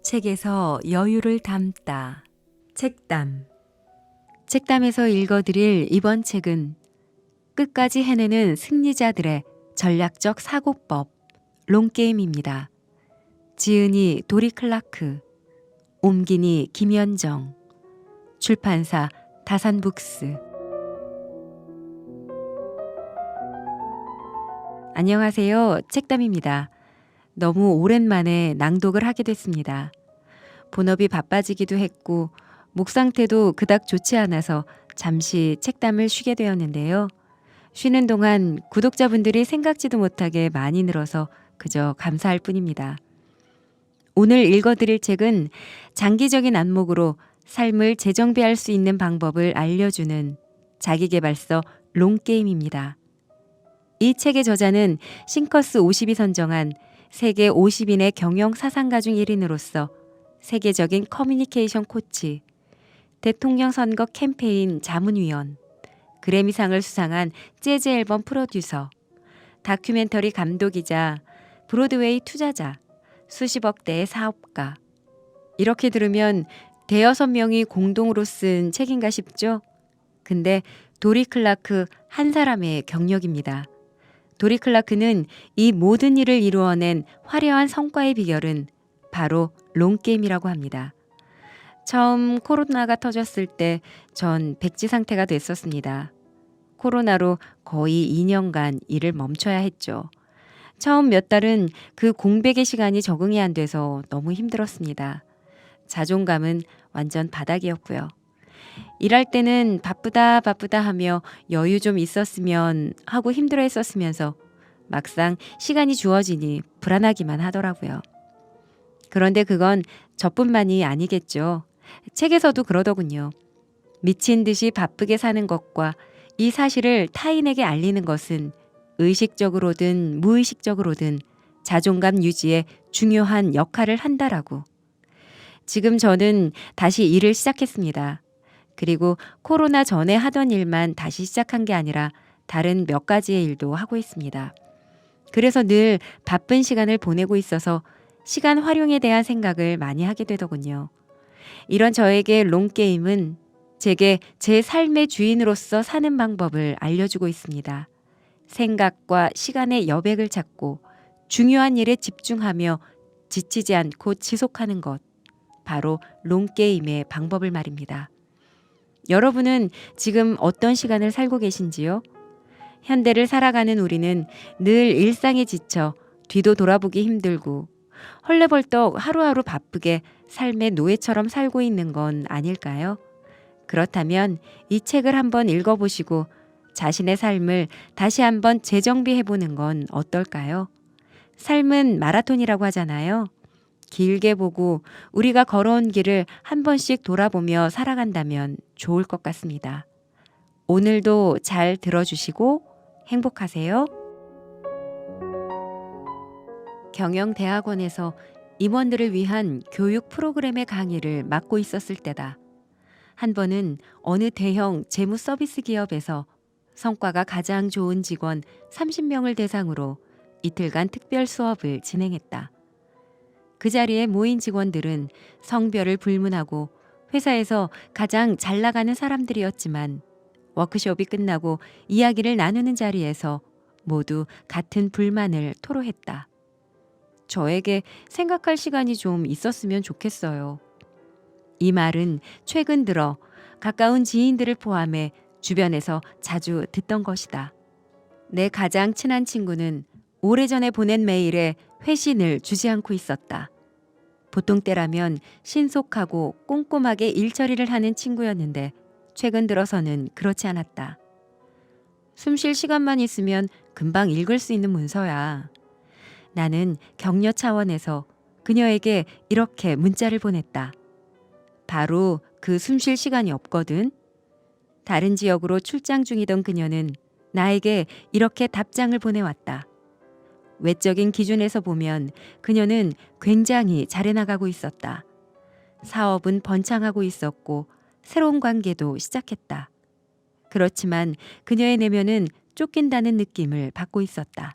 책에서 여유를 담다. 책담. 책담에서 읽어드릴 이번 책은 끝까지 해내는 승리자들의 전략적 사고법, 롱게임입니다. 지은이 도리 클라크, 옮기니 김연정, 출판사 다산북스. 안녕하세요. 책담입니다. 너무 오랜만에 낭독을 하게 됐습니다. 본업이 바빠지기도 했고 목 상태도 그닥 좋지 않아서 잠시 책담을 쉬게 되었는데요. 쉬는 동안 구독자분들이 생각지도 못하게 많이 늘어서 그저 감사할 뿐입니다. 오늘 읽어드릴 책은 장기적인 안목으로 삶을 재정비할 수 있는 방법을 알려주는 자기계발서 롱게임입니다. 이 책의 저자는 싱커스 50이 선정한 세계 50인의 경영 사상가 중 1인으로서 세계적인 커뮤니케이션 코치, 대통령 선거 캠페인 자문위원, 그래미상을 수상한 재즈 앨범 프로듀서, 다큐멘터리 감독이자 브로드웨이 투자자, 수십억 대의 사업가. 이렇게 들으면 대여섯 명이 공동으로 쓴 책인가 싶죠? 근데 도리 클라크 한 사람의 경력입니다. 도리 클라크는 이 모든 일을 이루어낸 화려한 성과의 비결은 바로 롱게임이라고 합니다. 처음 코로나가 터졌을 때 전 백지 상태가 됐었습니다. 코로나로 거의 2년간 일을 멈춰야 했죠. 처음 몇 달은 그 공백의 시간이 적응이 안 돼서 너무 힘들었습니다. 자존감은 완전 바닥이었고요. 일할 때는 바쁘다 하며 여유 좀 있었으면 하고 힘들어 했었으면서 막상 시간이 주어지니 불안하기만 하더라고요. 그런데 그건 저뿐만이 아니겠죠. 책에서도 그러더군요. 미친 듯이 바쁘게 사는 것과 이 사실을 타인에게 알리는 것은 의식적으로든 무의식적으로든 자존감 유지에 중요한 역할을 한다라고. 지금 저는 다시 일을 시작했습니다. 그리고 코로나 전에 하던 일만 다시 시작한 게 아니라 다른 몇 가지의 일도 하고 있습니다. 그래서 늘 바쁜 시간을 보내고 있어서 시간 활용에 대한 생각을 많이 하게 되더군요. 이런 저에게 롱게임은 제게 제 삶의 주인으로서 사는 방법을 알려주고 있습니다. 생각과 시간의 여백을 찾고 중요한 일에 집중하며 지치지 않고 지속하는 것. 바로 롱게임의 방법을 말입니다. 여러분은 지금 어떤 시간을 살고 계신지요? 현대를 살아가는 우리는 늘 일상에 지쳐 뒤도 돌아보기 힘들고 헐레벌떡 하루하루 바쁘게 삶의 노예처럼 살고 있는 건 아닐까요? 그렇다면 이 책을 한번 읽어보시고 자신의 삶을 다시 한번 재정비해보는 건 어떨까요? 삶은 마라톤이라고 하잖아요. 길게 보고 우리가 걸어온 길을 한 번씩 돌아보며 살아간다면 좋을 것 같습니다. 오늘도 잘 들어주시고 행복하세요. 경영대학원에서 임원들을 위한 교육 프로그램의 강의를 맡고 있었을 때다. 한 번은 어느 대형 재무 서비스 기업에서 성과가 가장 좋은 직원 30명을 대상으로 이틀간 특별 수업을 진행했다. 그 자리에 모인 직원들은 성별을 불문하고 회사에서 가장 잘 나가는 사람들이었지만 워크숍이 끝나고 이야기를 나누는 자리에서 모두 같은 불만을 토로했다. 저에게 생각할 시간이 좀 있었으면 좋겠어요. 이 말은 최근 들어 가까운 지인들을 포함해 주변에서 자주 듣던 것이다. 내 가장 친한 친구는 오래전에 보낸 메일에 회신을 주지 않고 있었다. 보통 때라면 신속하고 꼼꼼하게 일 처리를 하는 친구였는데 최근 들어서는 그렇지 않았다. 숨 쉴 시간만 있으면 금방 읽을 수 있는 문서야. 나는 격려 차원에서 그녀에게 이렇게 문자를 보냈다. 바로 그 숨 쉴 시간이 없거든. 다른 지역으로 출장 중이던 그녀는 나에게 이렇게 답장을 보내왔다. 외적인 기준에서 보면 그녀는 굉장히 잘해나가고 있었다. 사업은 번창하고 있었고 새로운 관계도 시작했다. 그렇지만 그녀의 내면은 쫓긴다는 느낌을 받고 있었다.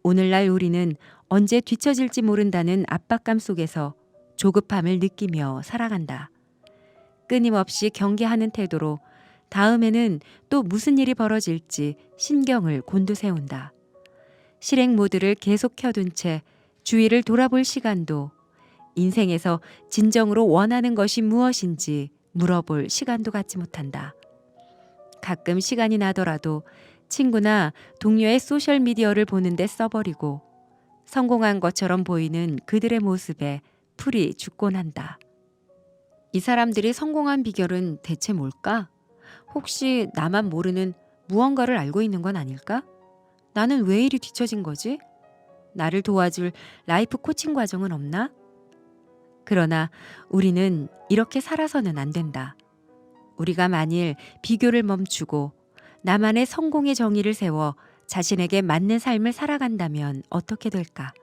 오늘날 우리는 언제 뒤처질지 모른다는 압박감 속에서 조급함을 느끼며 살아간다. 끊임없이 경계하는 태도로 다음에는 또 무슨 일이 벌어질지 신경을 곤두세운다. 실행 모드를 계속 켜둔 채 주위를 돌아볼 시간도, 인생에서 진정으로 원하는 것이 무엇인지 물어볼 시간도 갖지 못한다. 가끔 시간이 나더라도 친구나 동료의 소셜미디어를 보는데 써버리고 성공한 것처럼 보이는 그들의 모습에 풀이 죽곤 한다. 이 사람들이 성공한 비결은 대체 뭘까? 혹시 나만 모르는 무언가를 알고 있는 건 아닐까? 나는 왜 이리 뒤처진 거지? 나를 도와줄 라이프 코칭 과정은 없나? 그러나 우리는 이렇게 살아서는 안 된다. 우리가 만일 비교를 멈추고 나만의 성공의 정의를 세워 자신에게 맞는 삶을 살아간다면 어떻게 될까?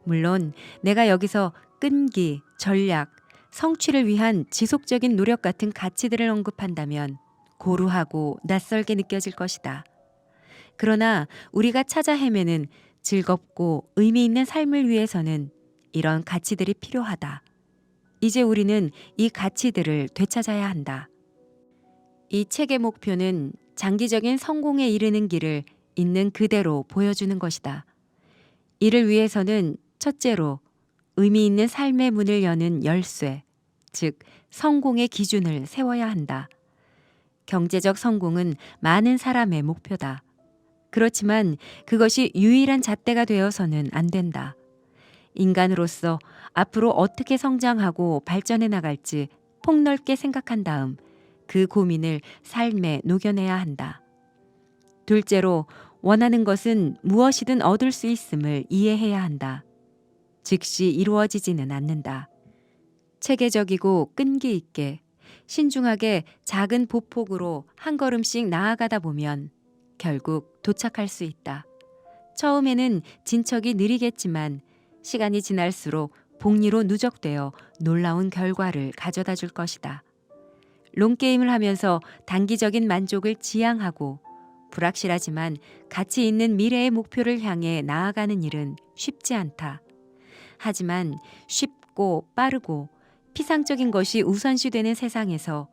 물론 내가 여기서 끈기, 전략, 성취를 위한 지속적인 노력 같은 가치들을 언급한다면 고루하고 낯설게 느껴질 것이다. 그러나 우리가 찾아 헤매는 즐겁고 의미 있는 삶을 위해서는 이런 가치들이 필요하다. 이제 우리는 이 가치들을 되찾아야 한다. 이 책의 목표는 장기적인 성공에 이르는 길을 있는 그대로 보여주는 것이다. 이를 위해서는 첫째로 의미 있는 삶의 문을 여는 열쇠, 즉 성공의 기준을 세워야 한다. 경제적 성공은 많은 사람의 목표다. 그렇지만 그것이 유일한 잣대가 되어서는 안 된다. 인간으로서 앞으로 어떻게 성장하고 발전해 나갈지 폭넓게 생각한 다음 그 고민을 삶에 녹여내야 한다. 둘째로 원하는 것은 무엇이든 얻을 수 있음을 이해해야 한다. 즉시 이루어지지는 않는다. 체계적이고 끈기 있게 신중하게 작은 보폭으로 한 걸음씩 나아가다 보면 결국 도착할 수 있다. 처음에는 진척이 느리겠지만 시간이 지날수록 복리로 누적되어 놀라운 결과를 가져다 줄 것이다. 롱게임을 하면서 단기적인 만족을 지향하고 불확실하지만 가치 있는 미래의 목표를 향해 나아가는 일은 쉽지 않다. 하지만 쉽고 빠르고 피상적인 것이 우선시되는 세상에서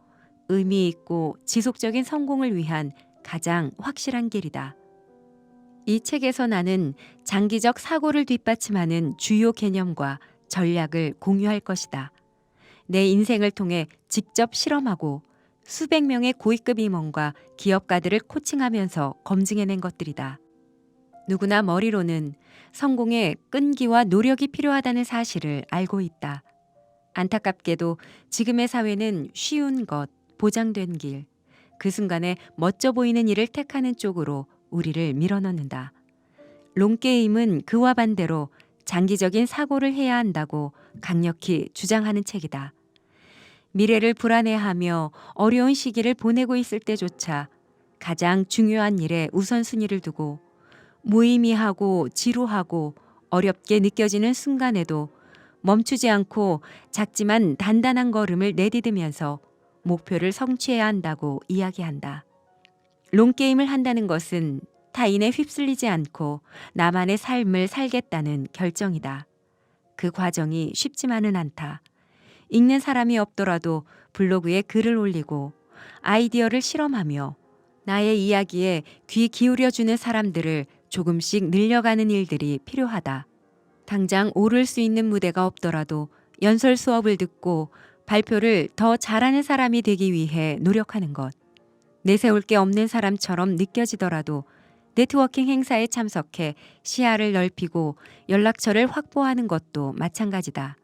의미 있고 지속적인 성공을 위한 가장 확실한 길이다. 이 책에서 나는 장기적 사고를 뒷받침하는 주요 개념과 전략을 공유할 것이다. 내 인생을 통해 직접 실험하고 수백 명의 고위급 임원과 기업가들을 코칭하면서 검증해낸 것들이다. 누구나 머리로는 성공에 끈기와 노력이 필요하다는 사실을 알고 있다. 안타깝게도 지금의 사회는 쉬운 것, 보장된 길, 그 순간에 멋져 보이는 일을 택하는 쪽으로 우리를 밀어넣는다. 롱게임은 그와 반대로 장기적인 사고를 해야 한다고 강력히 주장하는 책이다. 미래를 불안해하며 어려운 시기를 보내고 있을 때조차 가장 중요한 일에 우선순위를 두고 무의미하고 지루하고 어렵게 느껴지는 순간에도 멈추지 않고 작지만 단단한 걸음을 내디디면서 목표를 성취해야 한다고 이야기한다. 롱게임을 한다는 것은 타인에 휩쓸리지 않고 나만의 삶을 살겠다는 결정이다. 그 과정이 쉽지만은 않다. 읽는 사람이 없더라도 블로그에 글을 올리고 아이디어를 실험하며 나의 이야기에 귀 기울여주는 사람들을 조금씩 늘려가는 일들이 필요하다. 당장 오를 수 있는 무대가 없더라도 연설 수업을 듣고 발표를 더 잘하는 사람이 되기 위해 노력하는 것. 내세울 게 없는 사람처럼 느껴지더라도 네트워킹 행사에 참석해 시야를 넓히고 연락처를 확보하는 것도 마찬가지다.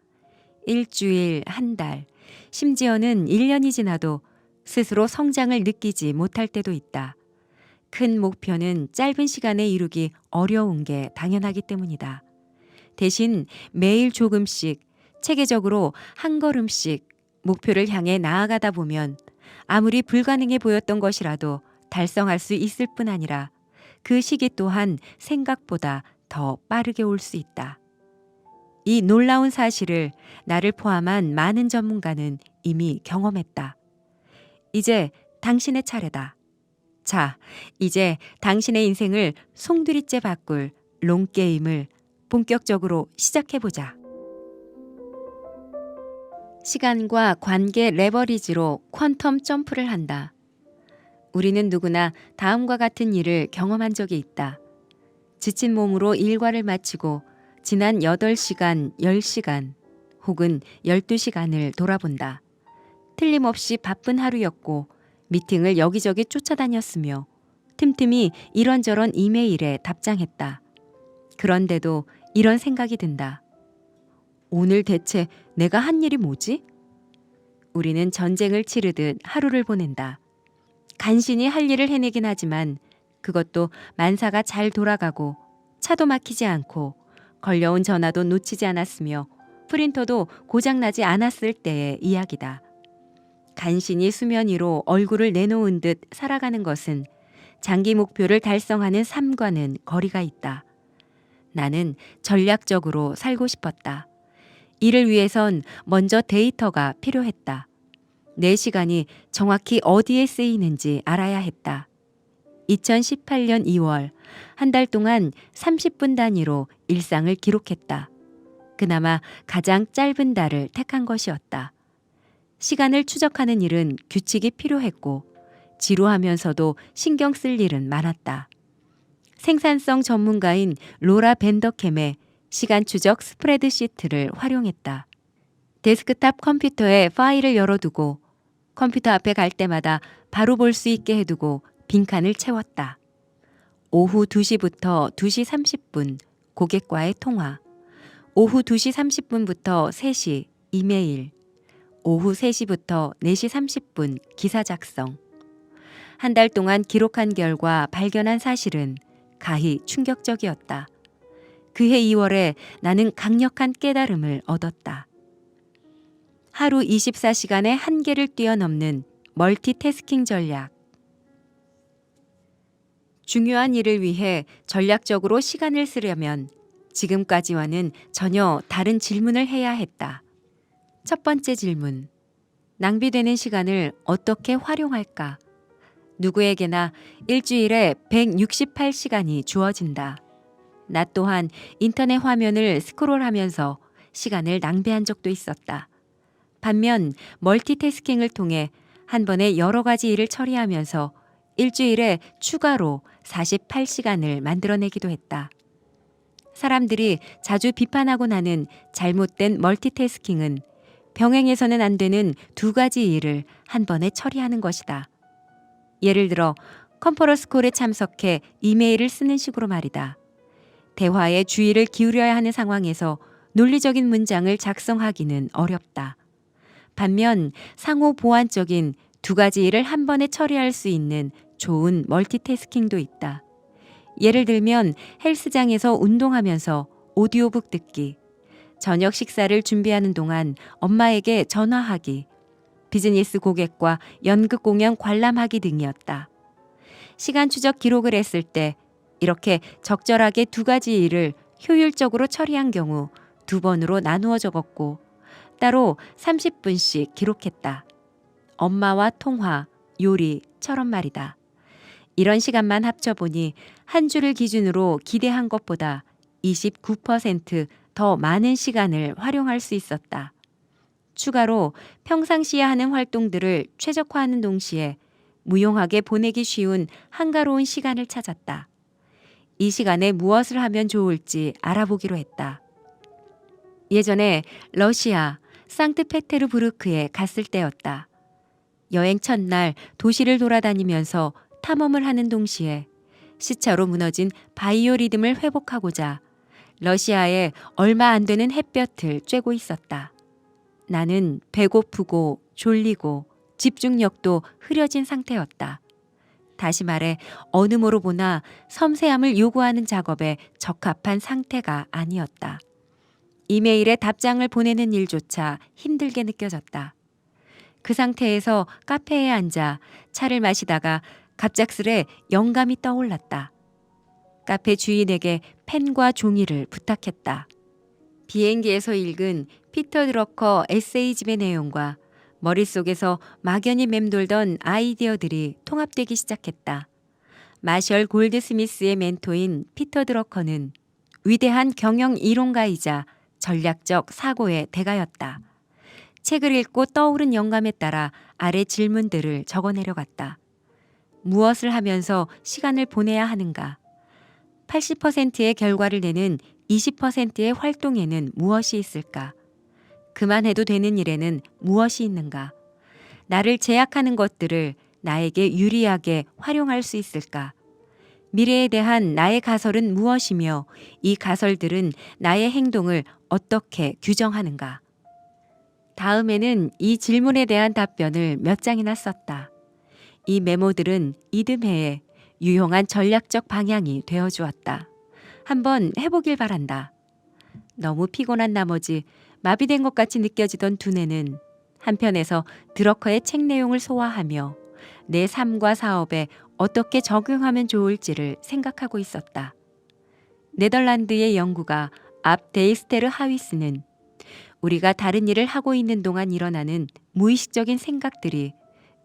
일주일, 한 달, 심지어는 1년이 지나도 스스로 성장을 느끼지 못할 때도 있다. 큰 목표는 짧은 시간에 이루기 어려운 게 당연하기 때문이다. 대신 매일 조금씩 체계적으로 한 걸음씩 목표를 향해 나아가다 보면 아무리 불가능해 보였던 것이라도 달성할 수 있을 뿐 아니라 그 시기 또한 생각보다 더 빠르게 올 수 있다. 이 놀라운 사실을 나를 포함한 많은 전문가는 이미 경험했다. 이제 당신의 차례다. 자, 이제 당신의 인생을 송두리째 바꿀 롱게임을 본격적으로 시작해보자. 시간과 관계 레버리지로 퀀텀 점프를 한다. 우리는 누구나 다음과 같은 일을 경험한 적이 있다. 지친 몸으로 일과를 마치고 지난 8시간, 10시간 혹은 12시간을 돌아본다. 틀림없이 바쁜 하루였고 미팅을 여기저기 쫓아다녔으며 틈틈이 이런저런 이메일에 답장했다. 그런데도 이런 생각이 든다. 오늘 대체 내가 한 일이 뭐지? 우리는 전쟁을 치르듯 하루를 보낸다. 간신히 할 일을 해내긴 하지만 그것도 만사가 잘 돌아가고 차도 막히지 않고 걸려온 전화도 놓치지 않았으며 프린터도 고장나지 않았을 때의 이야기다. 간신히 수면 위로 얼굴을 내놓은 듯 살아가는 것은 장기 목표를 달성하는 삶과는 거리가 있다. 나는 전략적으로 살고 싶었다. 이를 위해선 먼저 데이터가 필요했다. 내 시간이 정확히 어디에 쓰이는지 알아야 했다. 2018년 2월 한 달 동안 30분 단위로 일상을 기록했다. 그나마 가장 짧은 달을 택한 것이었다. 시간을 추적하는 일은 규칙이 필요했고 지루하면서도 신경 쓸 일은 많았다. 생산성 전문가인 로라 벤더캠의 시간 추적 스프레드시트를 활용했다. 데스크탑 컴퓨터에 파일을 열어두고 컴퓨터 앞에 갈 때마다 바로 볼 수 있게 해두고 빈칸을 채웠다. 오후 2시부터 2시 30분 고객과의 통화, 오후 2시 30분부터 3시 이메일, 오후 3시부터 4시 30분 기사 작성. 한 달 동안 기록한 결과 발견한 사실은 가히 충격적이었다. 그해 2월에 나는 강력한 깨달음을 얻었다. 하루 24시간의 한계를 뛰어넘는 멀티태스킹 전략. 중요한 일을 위해 전략적으로 시간을 쓰려면 지금까지와는 전혀 다른 질문을 해야 했다. 첫 번째 질문. 낭비되는 시간을 어떻게 활용할까? 누구에게나 일주일에 168시간이 주어진다. 나 또한 인터넷 화면을 스크롤하면서 시간을 낭비한 적도 있었다. 반면 멀티태스킹을 통해 한 번에 여러 가지 일을 처리하면서 일주일에 추가로 48시간을 만들어내기도 했다. 사람들이 자주 비판하고 나는 잘못된 멀티태스킹은 병행해서는 안 되는 두 가지 일을 한 번에 처리하는 것이다. 예를 들어 컨퍼런스 콜에 참석해 이메일을 쓰는 식으로 말이다. 대화에 주의를 기울여야 하는 상황에서 논리적인 문장을 작성하기는 어렵다. 반면 상호 보완적인 두 가지 일을 한 번에 처리할 수 있는 좋은 멀티태스킹도 있다. 예를 들면 헬스장에서 운동하면서 오디오북 듣기, 저녁 식사를 준비하는 동안 엄마에게 전화하기, 비즈니스 고객과 연극 공연 관람하기 등이었다. 시간 추적 기록을 했을 때 이렇게 적절하게 두 가지 일을 효율적으로 처리한 경우 2번으로 나누어 적었고 따로 30분씩 기록했다. 엄마와 통화, 요리처럼 말이다. 이런 시간만 합쳐보니 한 주를 기준으로 기대한 것보다 29% 많은 시간을 활용할 수 있었다. 추가로 평상시에 하는 활동들을 최적화하는 동시에 무용하게 보내기 쉬운 한가로운 시간을 찾았다. 이 시간에 무엇을 하면 좋을지 알아보기로 했다. 예전에 러시아 상트페테르부르크에 갔을 때였다. 여행 첫날 도시를 돌아다니면서 탐험을 하는 동시에 시차로 무너진 바이오 리듬을 회복하고자 러시아의 얼마 안 되는 햇볕을 쬐고 있었다. 나는 배고프고 졸리고 집중력도 흐려진 상태였다. 다시 말해 어느 모로 보나 섬세함을 요구하는 작업에 적합한 상태가 아니었다. 이메일에 답장을 보내는 일조차 힘들게 느껴졌다. 그 상태에서 카페에 앉아 차를 마시다가 갑작스레 영감이 떠올랐다. 카페 주인에게 펜과 종이를 부탁했다. 비행기에서 읽은 피터 드러커 에세이집의 내용과 머릿속에서 막연히 맴돌던 아이디어들이 통합되기 시작했다. 마셜 골드스미스의 멘토인 피터 드러커는 위대한 경영 이론가이자 전략적 사고의 대가였다. 책을 읽고 떠오른 영감에 따라 아래 질문들을 적어 내려갔다. 무엇을 하면서 시간을 보내야 하는가? 80%의 결과를 내는 20%의 활동에는 무엇이 있을까? 그만해도 되는 일에는 무엇이 있는가? 나를 제약하는 것들을 나에게 유리하게 활용할 수 있을까? 미래에 대한 나의 가설은 무엇이며 이 가설들은 나의 행동을 어떻게 규정하는가? 다음에는 이 질문에 대한 답변을 몇 장이나 썼다. 이 메모들은 이듬해에 유용한 전략적 방향이 되어 주었다. 한번 해보길 바란다. 너무 피곤한 나머지 마비된 것 같이 느껴지던 두뇌는 한편에서 드러커의 책 내용을 소화하며 내 삶과 사업에 어떻게 적용하면 좋을지를 생각하고 있었다. 네덜란드의 연구가 앞 데이스테르 하위스는 우리가 다른 일을 하고 있는 동안 일어나는 무의식적인 생각들이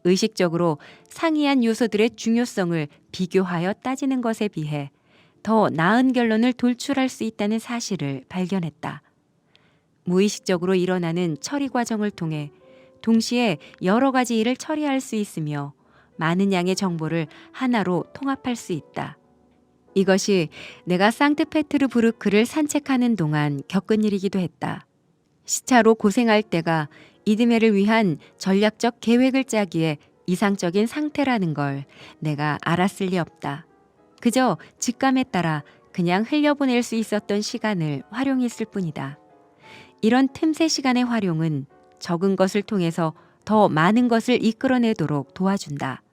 의식적으로 상이한 요소들의 중요성을 비교하여 따지는 것에 비해 더 나은 결론을 돌출할 수 있다는 사실을 발견했다. 무의식적으로 일어나는 처리 과정을 통해 동시에 여러 가지 일을 처리할 수 있으며 많은 양의 정보를 하나로 통합할 수 있다. 이것이 내가 상트페테르부르크를 산책하는 동안 겪은 일이기도 했다. 시차로 고생할 때가 이듬해를 위한 전략적 계획을 짜기에 이상적인 상태라는 걸 내가 알았을 리 없다. 그저 직감에 따라 그냥 흘려보낼 수 있었던 시간을 활용했을 뿐이다. 이런 틈새 시간의 활용은 적은 것을 통해서 더 많은 것을 이끌어내도록 도와준다.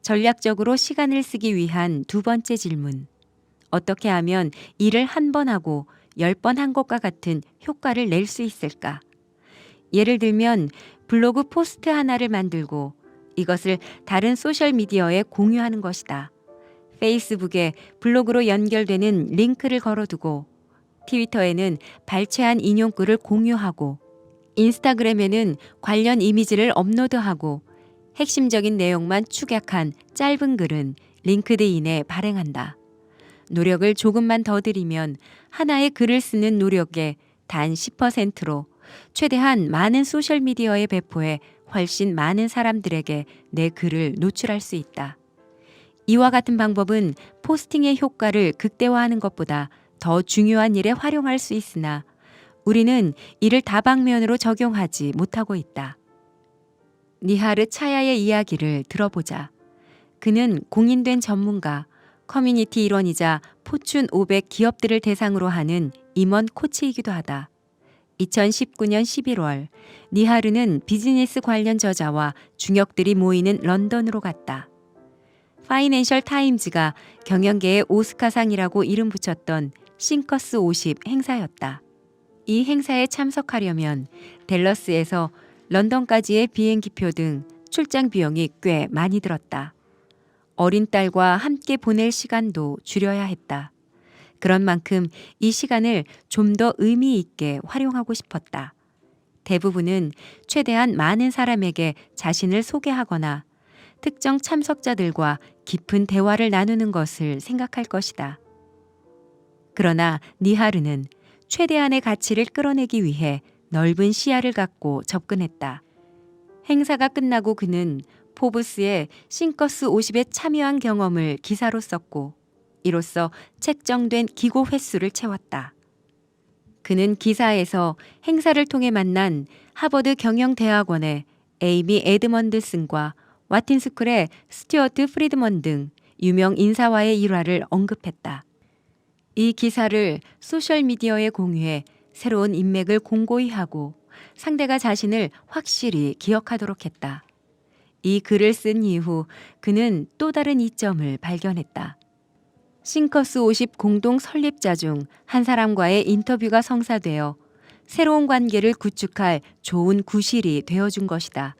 전략적으로 시간을 쓰기 위한 두 번째 질문. 어떻게 하면 일을 한 번 하고 10번 한 것과 같은 효과를 낼 수 있을까? 예를 들면 블로그 포스트 하나를 만들고 이것을 다른 소셜미디어에 공유하는 것이다. 페이스북에 블로그로 연결되는 링크를 걸어두고 트위터에는 발췌한 인용글을 공유하고 인스타그램에는 관련 이미지를 업로드하고 핵심적인 내용만 축약한 짧은 글은 링크드인에 발행한다. 노력을 조금만 더 들이면 하나의 글을 쓰는 노력의 단 10%로 최대한 많은 소셜미디어에 배포해 훨씬 많은 사람들에게 내 글을 노출할 수 있다. 이와 같은 방법은 포스팅의 효과를 극대화하는 것보다 더 중요한 일에 활용할 수 있으나 우리는 이를 다방면으로 적용하지 못하고 있다. 니하르 차야의 이야기를 들어보자. 그는 공인된 전문가, 커뮤니티 일원이자 포춘 500 기업들을 대상으로 하는 임원 코치이기도 하다. 2019년 11월 니하르는 비즈니스 관련 저자와 중역들이 모이는 런던으로 갔다. 파이낸셜 타임즈가 경영계의 오스카상이라고 이름 붙였던 싱커스 50 행사였다. 이 행사에 참석하려면 댈러스에서 런던까지의 비행기표 등 출장 비용이 꽤 많이 들었다. 어린 딸과 함께 보낼 시간도 줄여야 했다. 그런 만큼 이 시간을 좀 더 의미 있게 활용하고 싶었다. 대부분은 최대한 많은 사람에게 자신을 소개하거나 특정 참석자들과 깊은 대화를 나누는 것을 생각할 것이다. 그러나 니하르는 최대한의 가치를 끌어내기 위해 넓은 시야를 갖고 접근했다. 행사가 끝나고 그는 포브스의 싱커스 50에 참여한 경험을 기사로 썼고 이로써 책정된 기고 횟수를 채웠다. 그는 기사에서 행사를 통해 만난 하버드 경영대학원의 에이미 에드먼드슨과 와틴스쿨의 스튜어트 프리드먼 등 유명 인사와의 일화를 언급했다. 이 기사를 소셜미디어에 공유해 새로운 인맥을 공고히 하고 상대가 자신을 확실히 기억하도록 했다. 이 글을 쓴 이후 그는 또 다른 이점을 발견했다. 싱커스 50 공동 설립자 중 한 사람과의 인터뷰가 성사되어 새로운 관계를 구축할 좋은 구실이 되어준 것이다.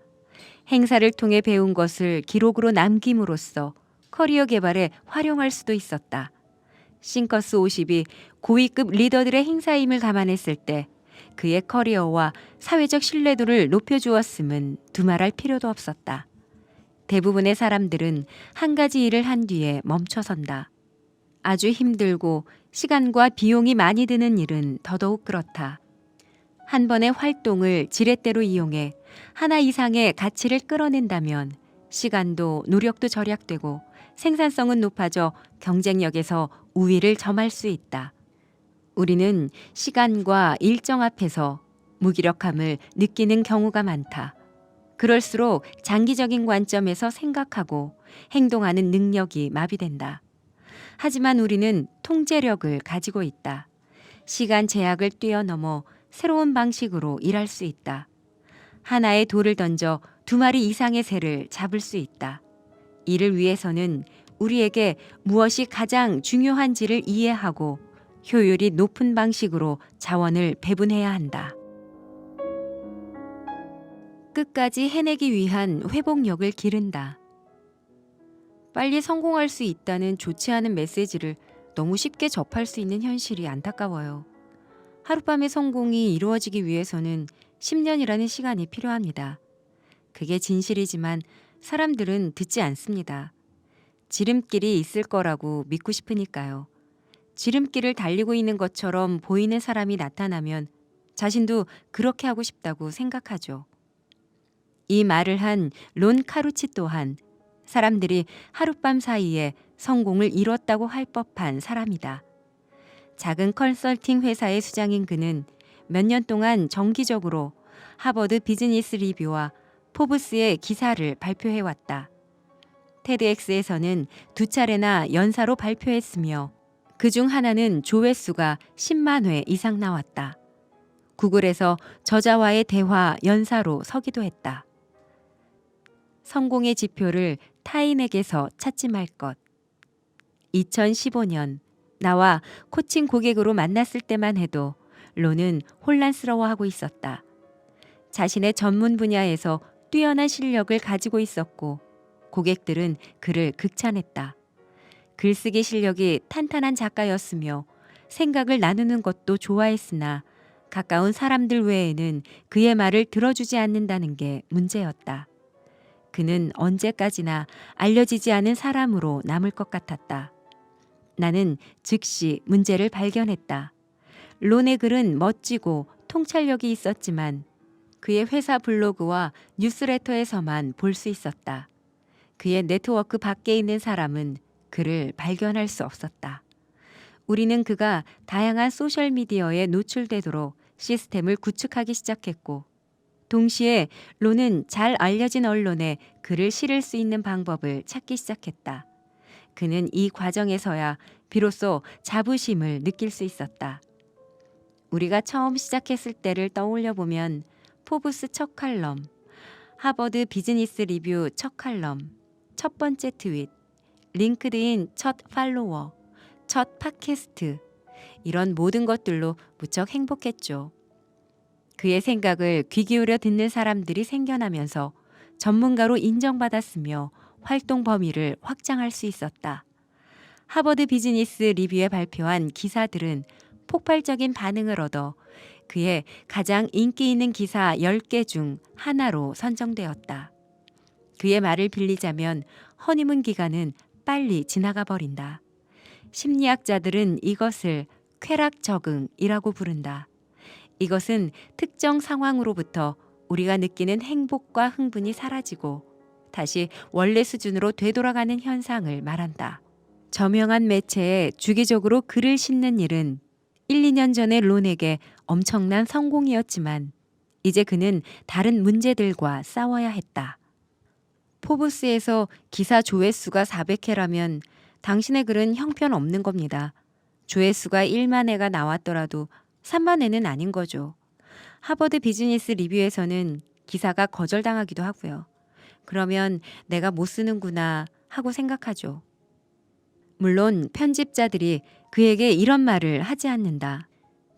행사를 통해 배운 것을 기록으로 남김으로써 커리어 개발에 활용할 수도 있었다. 싱커스 50이 고위급 리더들의 행사임을 감안했을 때 그의 커리어와 사회적 신뢰도를 높여주었음은 두말할 필요도 없었다. 대부분의 사람들은 한 가지 일을 한 뒤에 멈춰선다. 아주 힘들고 시간과 비용이 많이 드는 일은 더더욱 그렇다. 한 번의 활동을 지렛대로 이용해 하나 이상의 가치를 끌어낸다면 시간도 노력도 절약되고 생산성은 높아져 경쟁력에서 우위를 점할 수 있다. 우리는 시간과 일정 앞에서 무기력함을 느끼는 경우가 많다. 그럴수록 장기적인 관점에서 생각하고 행동하는 능력이 마비된다. 하지만 우리는 통제력을 가지고 있다. 시간 제약을 뛰어넘어 새로운 방식으로 일할 수 있다. 하나의 돌을 던져 2마리 이상의 새를 잡을 수 있다. 이를 위해서는 우리에게 무엇이 가장 중요한지를 이해하고 효율이 높은 방식으로 자원을 배분해야 한다. 끝까지 해내기 위한 회복력을 기른다. 빨리 성공할 수 있다는 좋지 않은 메시지를 너무 쉽게 접할 수 있는 현실이 안타까워요. 하룻밤의 성공이 이루어지기 위해서는 10년이라는 시간이 필요합니다. 그게 진실이지만 사람들은 듣지 않습니다. 지름길이 있을 거라고 믿고 싶으니까요. 지름길을 달리고 있는 것처럼 보이는 사람이 나타나면 자신도 그렇게 하고 싶다고 생각하죠. 이 말을 한 론 카루치 또한 사람들이 하룻밤 사이에 성공을 이뤘다고 할 법한 사람이다. 작은 컨설팅 회사의 수장인 그는 몇 년 동안 정기적으로 하버드 비즈니스 리뷰와 포브스의 기사를 발표해왔다. 테드엑스에서는 2차례나 연사로 발표했으며 그중 하나는 조회수가 10만 회 이상 나왔다. 구글에서 저자와의 대화 연사로 서기도 했다. 성공의 지표를 타인에게서 찾지 말 것. 2015년 나와 코칭 고객으로 만났을 때만 해도 론은 혼란스러워하고 있었다. 자신의 전문 분야에서 뛰어난 실력을 가지고 있었고 고객들은 그를 극찬했다. 글쓰기 실력이 탄탄한 작가였으며 생각을 나누는 것도 좋아했으나 가까운 사람들 외에는 그의 말을 들어주지 않는다는 게 문제였다. 그는 언제까지나 알려지지 않은 사람으로 남을 것 같았다. 나는 즉시 문제를 발견했다. 론의 글은 멋지고 통찰력이 있었지만 그의 회사 블로그와 뉴스레터에서만 볼 수 있었다. 그의 네트워크 밖에 있는 사람은 그를 발견할 수 없었다. 우리는 그가 다양한 소셜미디어에 노출되도록 시스템을 구축하기 시작했고 동시에 론은 잘 알려진 언론에 글을 실을 수 있는 방법을 찾기 시작했다. 그는 이 과정에서야 비로소 자부심을 느낄 수 있었다. 우리가 처음 시작했을 때를 떠올려 보면 포브스 첫 칼럼, 하버드 비즈니스 리뷰 첫 칼럼, 첫 번째 트윗, 링크드인 첫 팔로워, 첫 팟캐스트 이런 모든 것들로 무척 행복했죠. 그의 생각을 귀 기울여 듣는 사람들이 생겨나면서 전문가로 인정받았으며 활동 범위를 확장할 수 있었다. 하버드 비즈니스 리뷰에 발표한 기사들은 폭발적인 반응을 얻어 그의 가장 인기 있는 기사 10개 중 하나로 선정되었다. 그의 말을 빌리자면 허니문 기간은 빨리 지나가 버린다. 심리학자들은 이것을 쾌락 적응이라고 부른다. 이것은 특정 상황으로부터 우리가 느끼는 행복과 흥분이 사라지고 다시 원래 수준으로 되돌아가는 현상을 말한다. 저명한 매체에 주기적으로 글을 싣는 일은 1, 2년 전의 론에게 엄청난 성공이었지만 이제 그는 다른 문제들과 싸워야 했다. 포브스에서 기사 조회수가 400회라면 당신의 글은 형편없는 겁니다. 조회수가 1만 회가 나왔더라도 3만 회는 아닌 거죠. 하버드 비즈니스 리뷰에서는 기사가 거절당하기도 하고요. 그러면 내가 못 쓰는구나 하고 생각하죠. 물론 편집자들이 그에게 이런 말을 하지 않는다.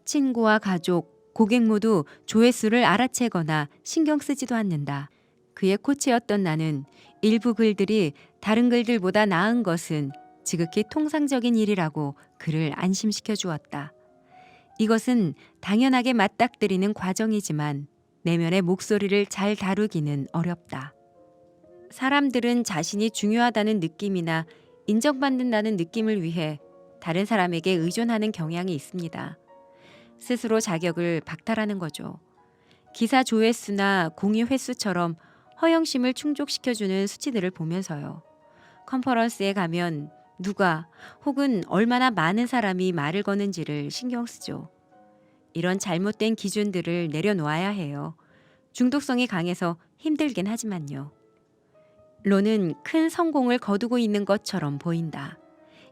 친구와 가족, 고객 모두 조회수를 알아채거나 신경 쓰지도 않는다. 그의 코치였던 나는 일부 글들이 다른 글들보다 나은 것은 지극히 통상적인 일이라고 그를 안심시켜 주었다. 이것은 당연하게 맞닥뜨리는 과정이지만 내면의 목소리를 잘 다루기는 어렵다. 사람들은 자신이 중요하다는 느낌이나 인정받는다는 느낌을 위해 다른 사람에게 의존하는 경향이 있습니다. 스스로 자격을 박탈하는 거죠. 기사 조회수나 공유 횟수처럼 허영심을 충족시켜주는 수치들을 보면서요. 컨퍼런스에 가면 누가 혹은 얼마나 많은 사람이 말을 거는지를 신경 쓰죠. 이런 잘못된 기준들을 내려놓아야 해요. 중독성이 강해서 힘들긴 하지만요. 론은 큰 성공을 거두고 있는 것처럼 보인다.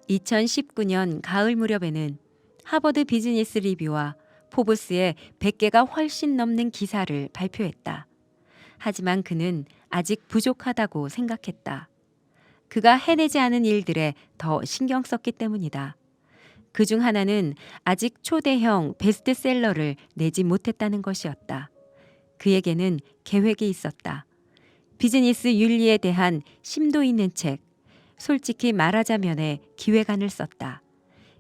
2019년 가을 무렵에는 하버드 비즈니스 리뷰와 포브스의 100개가 훨씬 넘는 기사를 발표했다. 하지만 그는 아직 부족하다고 생각했다. 그가 해내지 않은 일들에 더 신경 썼기 때문이다. 그중 하나는 아직 초대형 베스트셀러를 내지 못했다는 것이었다. 그에게는 계획이 있었다. 비즈니스 윤리에 대한 심도 있는 책, 솔직히 말하자면의 기획안을 썼다.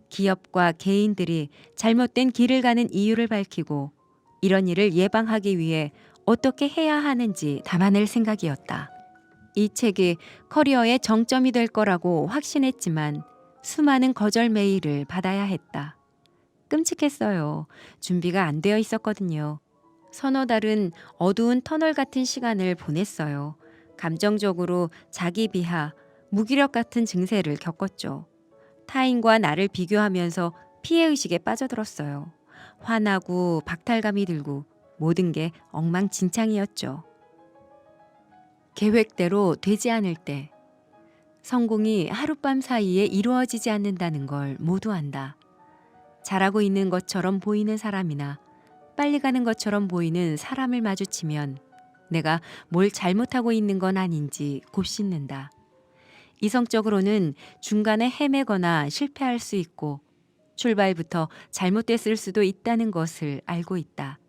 기업과 개인들이 잘못된 길을 가는 이유를 밝히고 이런 일을 예방하기 위해 어떻게 해야 하는지 담아낼 생각이었다. 이 책이 커리어의 정점이 될 거라고 확신했지만 수많은 거절 메일을 받아야 했다. 끔찍했어요. 준비가 안 되어 있었거든요. 서너 달은 어두운 터널 같은 시간을 보냈어요. 감정적으로 자기 비하, 무기력 같은 증세를 겪었죠. 타인과 나를 비교하면서 피해의식에 빠져들었어요. 화나고 박탈감이 들고 모든 게 엉망진창이었죠. 계획대로 되지 않을 때 성공이 하룻밤 사이에 이루어지지 않는다는 걸 모두 안다. 잘하고 있는 것처럼 보이는 사람이나 빨리 가는 것처럼 보이는 사람을 마주치면 내가 뭘 잘못하고 있는 건 아닌지 곱씹는다. 이성적으로는 중간에 헤매거나 실패할 수 있고 출발부터 잘못됐을 수도 있다는 것을 알고 있다.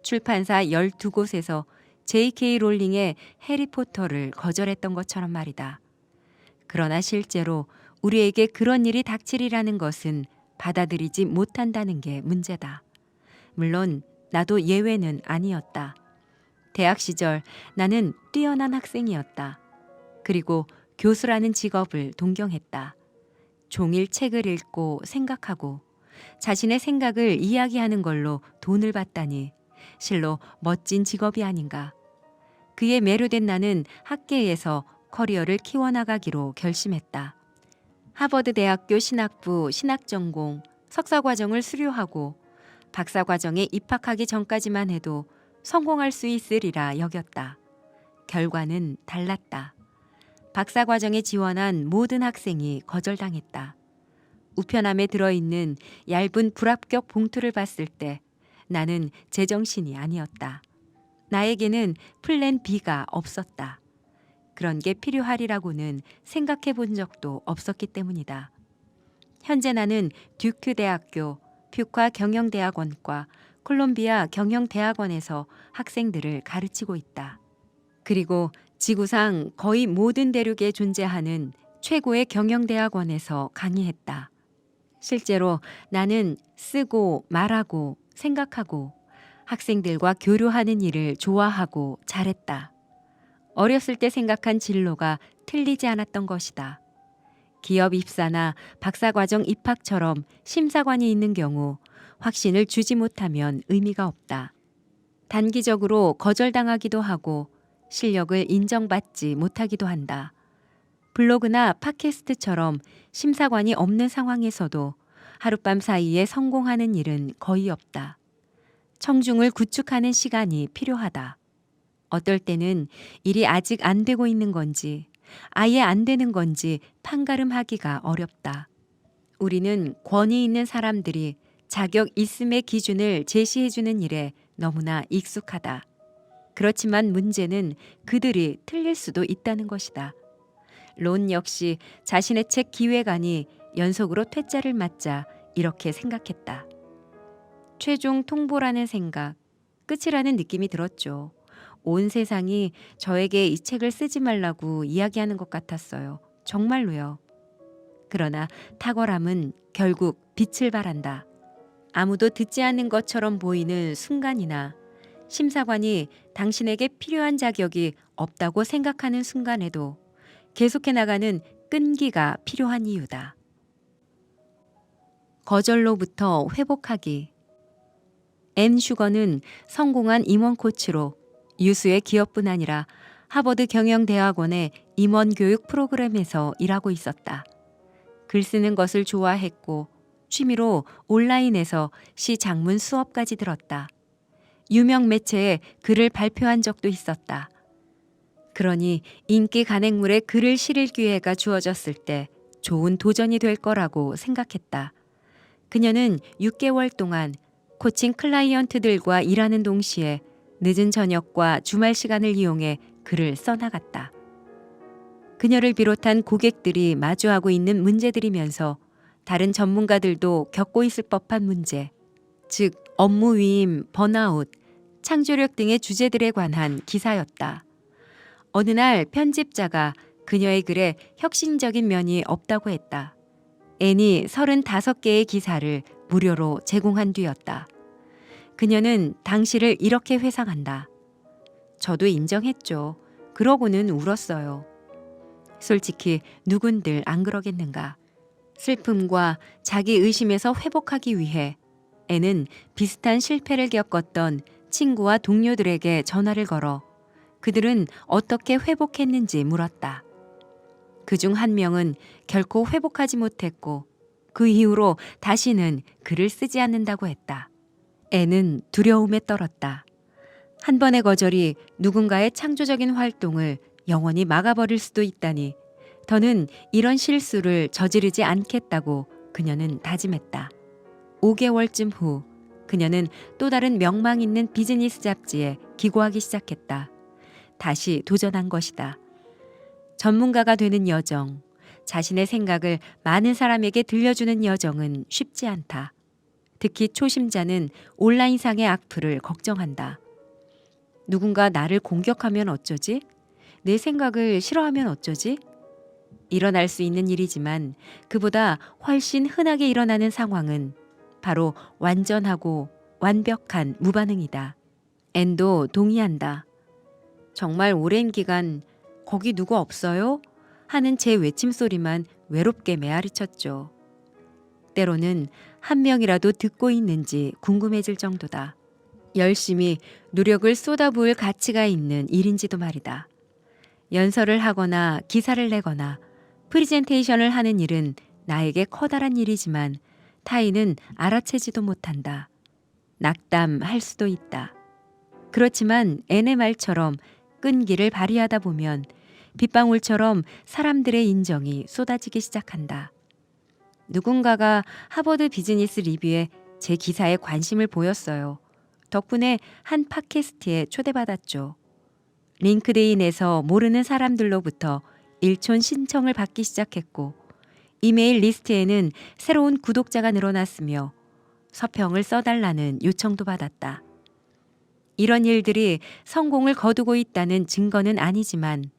출판사 12곳에서 J.K. 롤링의 해리포터를 거절했던 것처럼 말이다. 그러나 실제로 우리에게 그런 일이 닥칠이라는 것은 받아들이지 못한다는 게 문제다. 물론 나도 예외는 아니었다. 대학 시절 나는 뛰어난 학생이었다. 그리고 교수라는 직업을 동경했다. 종일 책을 읽고 생각하고 자신의 생각을 이야기하는 걸로 돈을 받다니 실로 멋진 직업이 아닌가. 그에 매료된 나는 학계에서 커리어를 키워나가기로 결심했다. 하버드 대학교 신학부 신학전공 석사과정을 수료하고 박사과정에 입학하기 전까지만 해도 성공할 수 있으리라 여겼다. 결과는 달랐다. 박사과정에 지원한 모든 학생이 거절당했다. 우편함에 들어있는 얇은 불합격 봉투를 봤을 때 나는 제정신이 아니었다. 나에게는 플랜 B가 없었다. 그런 게 필요하리라고는 생각해 본 적도 없었기 때문이다. 현재 나는 듀크 대학교, 퓨과 경영대학원과 콜롬비아 경영대학원에서 학생들을 가르치고 있다. 그리고 지구상 거의 모든 대륙에 존재하는 최고의 경영대학원에서 강의했다. 실제로 나는 쓰고 말하고 생각하고 학생들과 교류하는 일을 좋아하고 잘했다. 어렸을 때 생각한 진로가 틀리지 않았던 것이다. 기업 입사나 박사과정 입학처럼 심사관이 있는 경우 확신을 주지 못하면 의미가 없다. 단기적으로 거절당하기도 하고 실력을 인정받지 못하기도 한다. 블로그나 팟캐스트처럼 심사관이 없는 상황에서도 하룻밤 사이에 성공하는 일은 거의 없다. 청중을 구축하는 시간이 필요하다. 어떨 때는 일이 아직 안 되고 있는 건지 아예 안 되는 건지 판가름하기가 어렵다. 우리는 권위 있는 사람들이 자격 있음의 기준을 제시해주는 일에 너무나 익숙하다. 그렇지만 문제는 그들이 틀릴 수도 있다는 것이다. 론 역시 자신의 책 기획안이 연속으로 퇴짜를 맞자 이렇게 생각했다. 최종 통보라는 생각, 끝이라는 느낌이 들었죠. 온 세상이 저에게 이 책을 쓰지 말라고 이야기하는 것 같았어요. 정말로요. 그러나 탁월함은 결국 빛을 발한다. 아무도 듣지 않는 것처럼 보이는 순간이나 심사관이 당신에게 필요한 자격이 없다고 생각하는 순간에도 계속해 나가는 끈기가 필요한 이유다. 거절로부터 회복하기. 앤 슈거는 성공한 임원 코치로 유수의 기업뿐 아니라 하버드 경영대학원의 임원 교육 프로그램에서 일하고 있었다. 글 쓰는 것을 좋아했고 취미로 온라인에서 시 작문 수업까지 들었다. 유명 매체에 글을 발표한 적도 있었다. 그러니 인기 간행물에 글을 실을 기회가 주어졌을 때 좋은 도전이 될 거라고 생각했다. 그녀는 6개월 동안 코칭 클라이언트들과 일하는 동시에 늦은 저녁과 주말 시간을 이용해 글을 써나갔다. 그녀를 비롯한 고객들이 마주하고 있는 문제들이면서 다른 전문가들도 겪고 있을 법한 문제, 즉 업무 위임, 번아웃, 창조력 등의 주제들에 관한 기사였다. 어느 날 편집자가 그녀의 글에 혁신적인 면이 없다고 했다. 앤이 35개의 기사를 무료로 제공한 뒤였다. 그녀는 당시를 이렇게 회상한다. 저도 인정했죠. 그러고는 울었어요. 솔직히 누군들 안 그러겠는가. 슬픔과 자기 의심에서 회복하기 위해 앤은 비슷한 실패를 겪었던 친구와 동료들에게 전화를 걸어 그들은 어떻게 회복했는지 물었다. 그중 한 명은 결코 회복하지 못했고 그 이후로 다시는 글을 쓰지 않는다고 했다. 앤은 두려움에 떨었다. 한 번의 거절이 누군가의 창조적인 활동을 영원히 막아버릴 수도 있다니 더는 이런 실수를 저지르지 않겠다고 그녀는 다짐했다. 5개월쯤 후 그녀는 또 다른 명망 있는 비즈니스 잡지에 기고하기 시작했다. 다시 도전한 것이다. 전문가가 되는 여정, 자신의 생각을 많은 사람에게 들려주는 여정은 쉽지 않다. 특히 초심자는 온라인상의 악플을 걱정한다. 누군가 나를 공격하면 어쩌지? 내 생각을 싫어하면 어쩌지? 일어날 수 있는 일이지만 그보다 훨씬 흔하게 일어나는 상황은 바로 완전하고 완벽한 무반응이다. 앤도 동의한다. 정말 오랜 기간 거기 누구 없어요? 하는 제 외침소리만 외롭게 메아리쳤죠. 때로는 한 명이라도 듣고 있는지 궁금해질 정도다. 열심히 노력을 쏟아부을 가치가 있는 일인지도 말이다. 연설을 하거나 기사를 내거나 프리젠테이션을 하는 일은 나에게 커다란 일이지만 타인은 알아채지도 못한다. 낙담할 수도 있다. 그렇지만 앤의 말처럼 끈기를 발휘하다 보면 빗방울처럼 사람들의 인정이 쏟아지기 시작한다. 누군가가 하버드 비즈니스 리뷰에 제 기사에 관심을 보였어요. 덕분에 한 팟캐스트에 초대받았죠. 링크드인에서 모르는 사람들로부터 일촌 신청을 받기 시작했고 이메일 리스트에는 새로운 구독자가 늘어났으며 서평을 써달라는 요청도 받았다. 이런 일들이 성공을 거두고 있다는 증거는 아니지만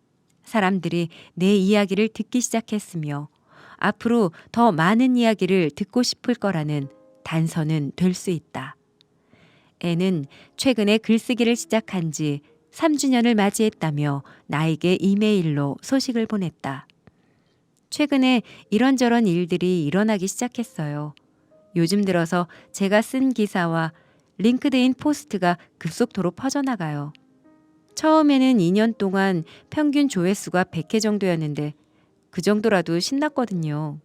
사람들이 내 이야기를 듣기 시작했으며 앞으로 더 많은 이야기를 듣고 싶을 거라는 단서는 될 수 있다. 앤은 최근에 글쓰기를 시작한 지 3주년을 맞이했다며 나에게 이메일로 소식을 보냈다. 최근에 이런저런 일들이 일어나기 시작했어요. 요즘 들어서 제가 쓴 기사와 링크드인 포스트가 급속도로 퍼져나가요. 처음에는 2년 동안 평균 조회수가 100회 정도였는데 그 정도라도 신났거든요.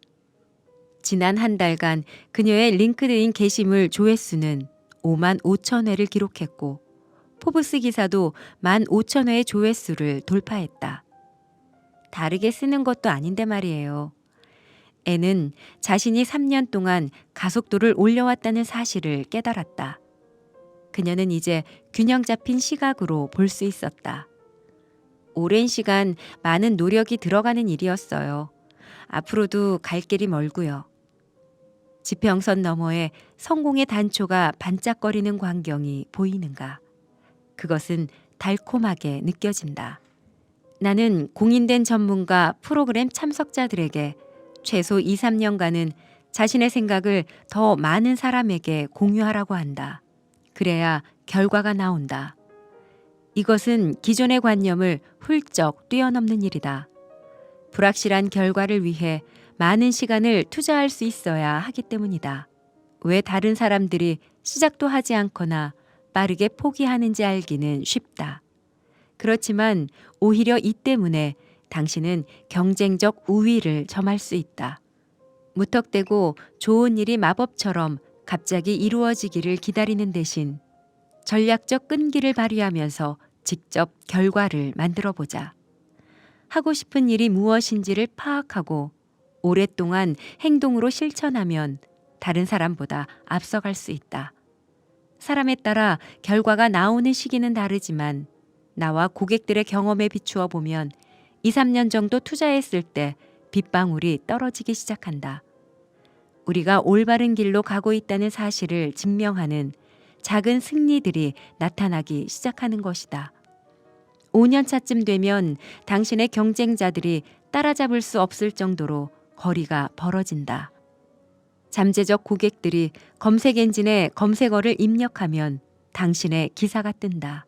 지난 한 달간 그녀의 링크드인 게시물 조회수는 5만 5천 회를 기록했고 포브스 기사도 1만 5천 회의 조회수를 돌파했다. 다르게 쓰는 것도 아닌데 말이에요. 앤은 자신이 3년 동안 가속도를 올려왔다는 사실을 깨달았다. 그녀는 이제 균형 잡힌 시각으로 볼 수 있었다. 오랜 시간 많은 노력이 들어가는 일이었어요. 앞으로도 갈 길이 멀고요. 지평선 너머에 성공의 단초가 반짝거리는 광경이 보이는가? 그것은 달콤하게 느껴진다. 나는 공인된 전문가 프로그램 참석자들에게 최소 2, 3년간은 자신의 생각을 더 많은 사람에게 공유하라고 한다. 그래야 결과가 나온다. 이것은 기존의 관념을 훌쩍 뛰어넘는 일이다. 불확실한 결과를 위해 많은 시간을 투자할 수 있어야 하기 때문이다. 왜 다른 사람들이 시작도 하지 않거나 빠르게 포기하는지 알기는 쉽다. 그렇지만 오히려 이 때문에 당신은 경쟁적 우위를 점할 수 있다. 무턱대고 좋은 일이 마법처럼 갑자기 이루어지기를 기다리는 대신 전략적 끈기를 발휘하면서 직접 결과를 만들어 보자. 하고 싶은 일이 무엇인지를 파악하고 오랫동안 행동으로 실천하면 다른 사람보다 앞서갈 수 있다. 사람에 따라 결과가 나오는 시기는 다르지만 나와 고객들의 경험에 비추어 보면 2, 3년 정도 투자했을 때 빗방울이 떨어지기 시작한다. 우리가 올바른 길로 가고 있다는 사실을 증명하는 작은 승리들이 나타나기 시작하는 것이다. 5년 차쯤 되면 당신의 경쟁자들이 따라잡을 수 없을 정도로 거리가 벌어진다. 잠재적 고객들이 검색 엔진에 검색어를 입력하면 당신의 기사가 뜬다.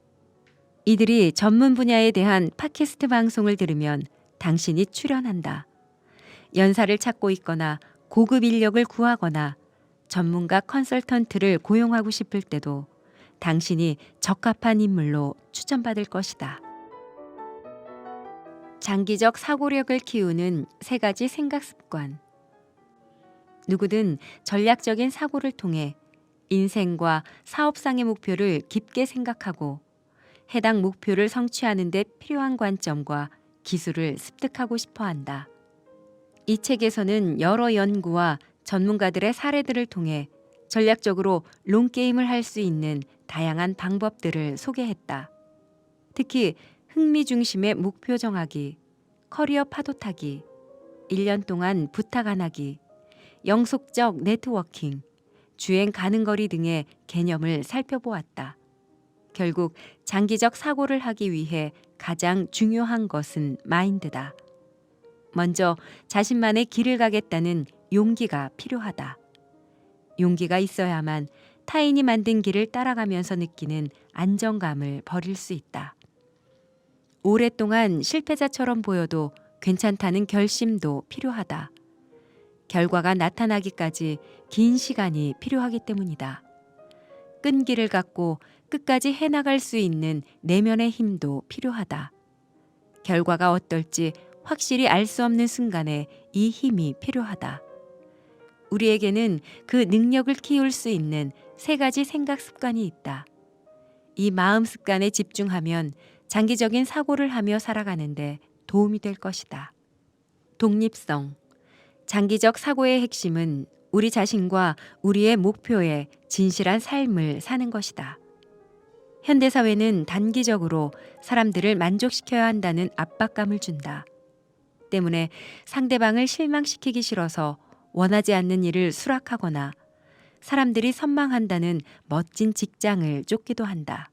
이들이 전문 분야에 대한 팟캐스트 방송을 들으면 당신이 출연한다. 연사를 찾고 있거나 고급 인력을 구하거나 전문가 컨설턴트를 고용하고 싶을 때도 당신이 적합한 인물로 추천받을 것이다. 장기적 사고력을 키우는 3가지 생각 습관. 누구든 전략적인 사고를 통해 인생과 사업상의 목표를 깊게 생각하고 해당 목표를 성취하는 데 필요한 관점과 기술을 습득하고 싶어 한다. 이 책에서는 여러 연구와 전문가들의 사례들을 통해 전략적으로 롱게임을 할 수 있는 다양한 방법들을 소개했다. 특히 흥미 중심의 목표 정하기, 커리어 파도 타기, 1년 동안 부탁 안 하기, 영속적 네트워킹, 주행 가는 거리 등의 개념을 살펴보았다. 결국 장기적 사고를 하기 위해 가장 중요한 것은 마인드다. 먼저 자신만의 길을 가겠다는 용기가 필요하다. 용기가 있어야만 타인이 만든 길을 따라가면서 느끼는 안정감을 버릴 수 있다. 오랫동안 실패자처럼 보여도 괜찮다는 결심도 필요하다. 결과가 나타나기까지 긴 시간이 필요하기 때문이다. 끈기를 갖고 끝까지 해나갈 수 있는 내면의 힘도 필요하다. 결과가 어떨지 확실히 알 수 없는 순간에 이 힘이 필요하다. 우리에게는 그 능력을 키울 수 있는 3가지 생각 습관이 있다. 이 마음 습관에 집중하면 장기적인 사고를 하며 살아가는데 도움이 될 것이다. 독립성. 장기적 사고의 핵심은 우리 자신과 우리의 목표에 진실한 삶을 사는 것이다. 현대사회는 단기적으로 사람들을 만족시켜야 한다는 압박감을 준다. 때문에 상대방을 실망시키기 싫어서 원하지 않는 일을 수락하거나 사람들이 선망한다는 멋진 직장을 쫓기도 한다.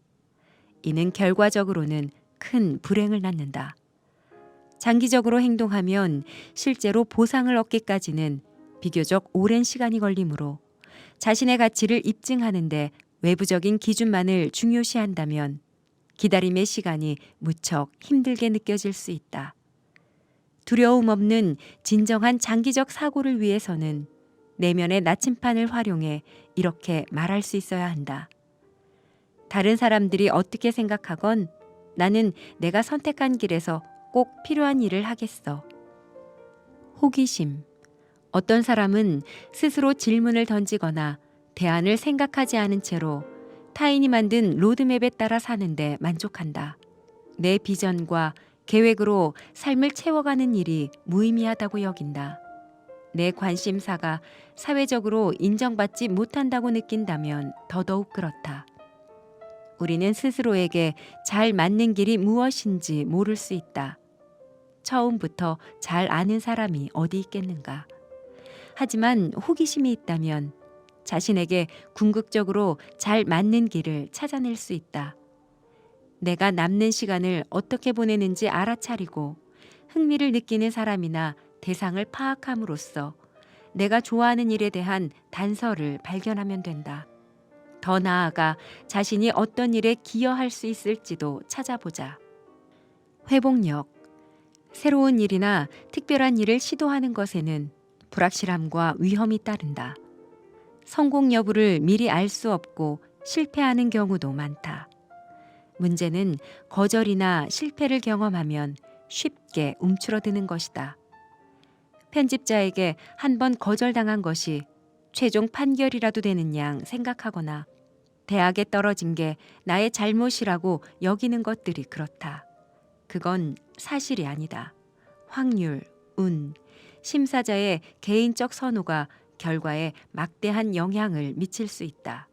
이는 결과적으로는 큰 불행을 낳는다. 장기적으로 행동하면 실제로 보상을 얻기까지는 비교적 오랜 시간이 걸리므로 자신의 가치를 입증하는 데 외부적인 기준만을 중요시한다면 기다림의 시간이 무척 힘들게 느껴질 수 있다. 두려움 없는 진정한 장기적 사고를 위해서는 내면의 나침판을 활용해 이렇게 말할 수 있어야 한다. 다른 사람들이 어떻게 생각하건 나는 내가 선택한 길에서 꼭 필요한 일을 하겠어. 호기심. 어떤 사람은 스스로 질문을 던지거나 대안을 생각하지 않은 채로 타인이 만든 로드맵에 따라 사는데 만족한다. 내 비전과 계획으로 삶을 채워가는 일이 무의미하다고 여긴다. 내 관심사가 사회적으로 인정받지 못한다고 느낀다면 더더욱 그렇다. 우리는 스스로에게 잘 맞는 길이 무엇인지 모를 수 있다. 처음부터 잘 아는 사람이 어디 있겠는가. 하지만 호기심이 있다면 자신에게 궁극적으로 잘 맞는 길을 찾아낼 수 있다. 내가 남는 시간을 어떻게 보내는지 알아차리고 흥미를 느끼는 사람이나 대상을 파악함으로써 내가 좋아하는 일에 대한 단서를 발견하면 된다. 더 나아가 자신이 어떤 일에 기여할 수 있을지도 찾아보자. 회복력. 새로운 일이나 특별한 일을 시도하는 것에는 불확실함과 위험이 따른다. 성공 여부를 미리 알 수 없고 실패하는 경우도 많다. 문제는 거절이나 실패를 경험하면 쉽게 움츠러드는 것이다. 편집자에게 한 번 거절당한 것이 최종 판결이라도 되는 양 생각하거나 대학에 떨어진 게 나의 잘못이라고 여기는 것들이 그렇다. 그건 사실이 아니다. 확률, 운, 심사자의 개인적 선호가 결과에 막대한 영향을 미칠 수 있다.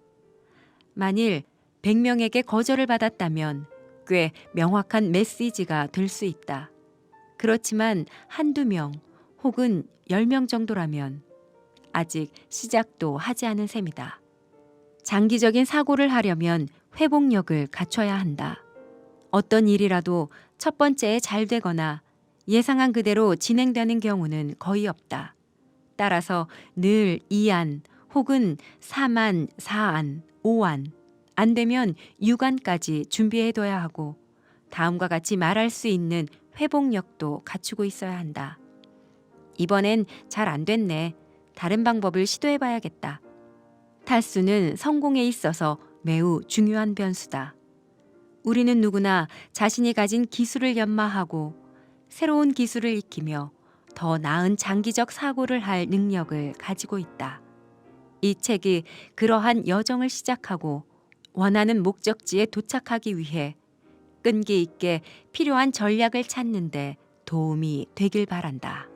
만일 100명에게 거절을 받았다면 꽤 명확한 메시지가 될 수 있다. 그렇지만 한두 명 혹은 10명 정도라면 아직 시작도 하지 않은 셈이다. 장기적인 사고를 하려면 회복력을 갖춰야 한다. 어떤 일이라도 첫 번째에 잘 되거나 예상한 그대로 진행되는 경우는 거의 없다. 따라서 늘 2안 혹은 3안, 4안, 5안, 안 되면 6안까지 준비해둬야 하고 다음과 같이 말할 수 있는 회복력도 갖추고 있어야 한다. 이번엔 잘 안 됐네. 다른 방법을 시도해봐야겠다. 탈수는 성공에 있어서 매우 중요한 변수다. 우리는 누구나 자신이 가진 기술을 연마하고 새로운 기술을 익히며 더 나은 장기적 사고를 할 능력을 가지고 있다. 이 책이 그러한 여정을 시작하고 원하는 목적지에 도착하기 위해 끈기 있게 필요한 전략을 찾는 데 도움이 되길 바란다.